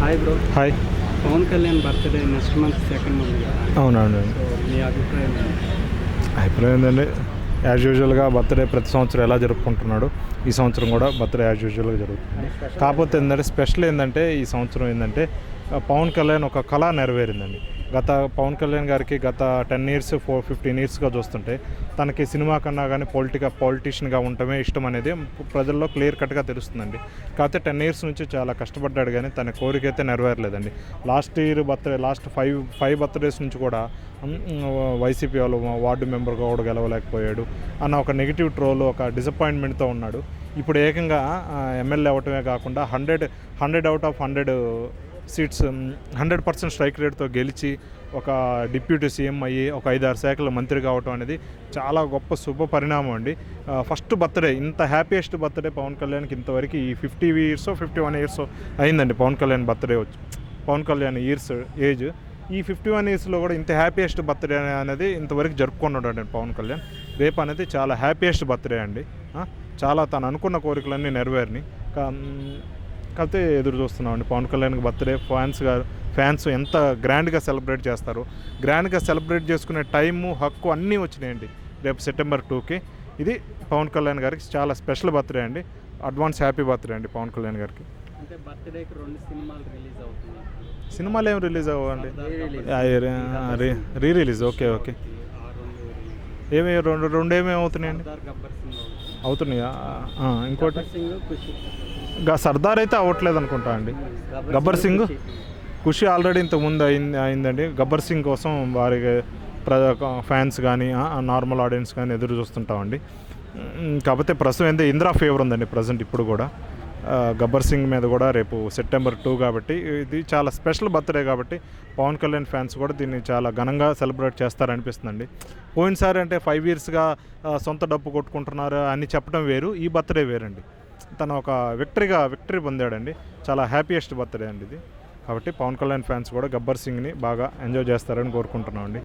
Hi bro. Hi. Pavan Kalyan birthday next month 2nd ఉంది కదా. అవునండి. సో మీ అభిప్రాయం ఏంటి? అభిప్రాయం ఏంటంటే యాజ్ యూజువల్గా బర్త్డే ప్రతి సంవత్సరం ఎలా జరుపుకుంటున్నాడు, ఈ సంవత్సరం కూడా బర్త్డే యాజ్ యూజువల్గా జరుగుతుంది. కాకపోతే ఏంటంటే స్పెషల్ ఏంటంటే ఈ సంవత్సరం ఏంటంటే పవన్ కళ్యాణ్ ఒక కళ నెరవేరిందండి. పవన్ కళ్యాణ్ గారికి గత 10 years 15 yearsగా చూస్తుంటే తనకి సినిమా కన్నా కానీ పొలిటీషియన్గా ఉండటమే ఇష్టం అనేది ప్రజల్లో క్లియర్ కట్గా తెలుస్తుందండి. కాకపోతే 10 years నుంచి చాలా కష్టపడ్డాడు కానీ తన కోరిక అయితే నెరవేరలేదండి. లాస్ట్ ఫైవ్ బర్త్డేస్ నుంచి కూడా వైసీపీ వాళ్ళు వార్డు మెంబర్గా కూడా గెలవలేకపోయాడు అన్న ఒక నెగిటివ్ ట్రోల్, ఒక డిసప్పాయింట్మెంట్తో ఉన్నాడు. ఇప్పుడు ఏకంగా ఎమ్మెల్యే అవ్వటమే కాకుండా 100 out of 100 సీట్స్ 100% స్ట్రైక్ రేట్తో గెలిచి ఒక డిప్యూటీ సీఎం అయ్యి ఒక 5-6 శాఖల మంత్రి కావటం అనేది చాలా గొప్ప శుభ పరిణామం అండి. ఫస్ట్ బర్త్డే, ఇంత హ్యాపీయెస్ట్ బర్త్డే పవన్ కళ్యాణ్కి ఇంతవరకు ఈ 50 years 51 years అయిందండి పవన్ కళ్యాణ్ బర్త్డే వచ్చి. పవన్ కళ్యాణ్ ఏజ్ ఈ 51 yearsలో కూడా ఇంత హ్యాపీయెస్ట్ బర్త్డే అనేది ఇంతవరకు జరుపుకున్నాడు అండి పవన్ కళ్యాణ్. రేపు అనేది చాలా హ్యాపీయెస్ట్ బర్త్డే అండి. చాలా తను అనుకున్న కోరికలన్నీ నెరవేరినాయి. కాకపోతే ఎదురు చూస్తున్నామండి పవన్ కళ్యాణ్కి బర్త్డే. ఫ్యాన్స్ ఎంత గ్రాండ్గా సెలబ్రేట్ చేస్తారు. గ్రాండ్గా సెలబ్రేట్ చేసుకునే టైము, హక్కు అన్నీ వచ్చినాయండి రేపు September 2కి. ఇది పవన్ కళ్యాణ్ గారికి చాలా స్పెషల్ బర్త్డే అండి. అడ్వాన్స్ హ్యాపీ బర్త్డే అండి పవన్ కళ్యాణ్ గారికి. అంటే బర్త్డేకి 2 సినిమాలు రిలీజ్ అవుతున్నాయి. సినిమాలు ఏం రిలీజ్ అవ్వండి, రీ రిలీజ్. ఓకే. రెండు ఏమవుతున్నాయండి? అవుతున్నాయా? ఇంకోటి సర్దార్ అయితే అవ్వట్లేదు అనుకుంటా అండి. గబ్బర్ సింగ్, ఖుషి ఆల్రెడీ ఇంతకుముందు అయిందండి. గబ్బర్ సింగ్ కోసం వారి ఫ్యాన్స్ కానీ నార్మల్ ఆడియన్స్ కానీ ఎదురు చూస్తుంటామండి. కాకపోతే ప్రస్తుతం ఏంటంటే ఇంద్రా ఫేవర్ ఉందండి ప్రజెంట్ ఇప్పుడు కూడా. గబ్బర్ సింగ్ మీద కూడా రేపు September 2 కాబట్టి ఇది చాలా స్పెషల్ బర్త్డే కాబట్టి పవన్ కళ్యాణ్ ఫ్యాన్స్ కూడా దీన్ని చాలా ఘనంగా సెలబ్రేట్ చేస్తారనిపిస్తుందండి. పోయినసారి అంటే 5 yearsగా సొంత డబ్బు కొట్టుకుంటున్నారు అని చెప్పడం వేరు, ఈ బర్త్డే వేరండి. తను ఒక విక్టరీ పొందాడండి. చాలా హ్యాపీయెస్ట్ బర్త్డే అండి ఇది. కాబట్టి పవన్ కళ్యాణ్ ఫ్యాన్స్ కూడా గబ్బర్ సింగ్ని బాగా ఎంజాయ్ చేస్తారని కోరుకుంటున్నాం అండి.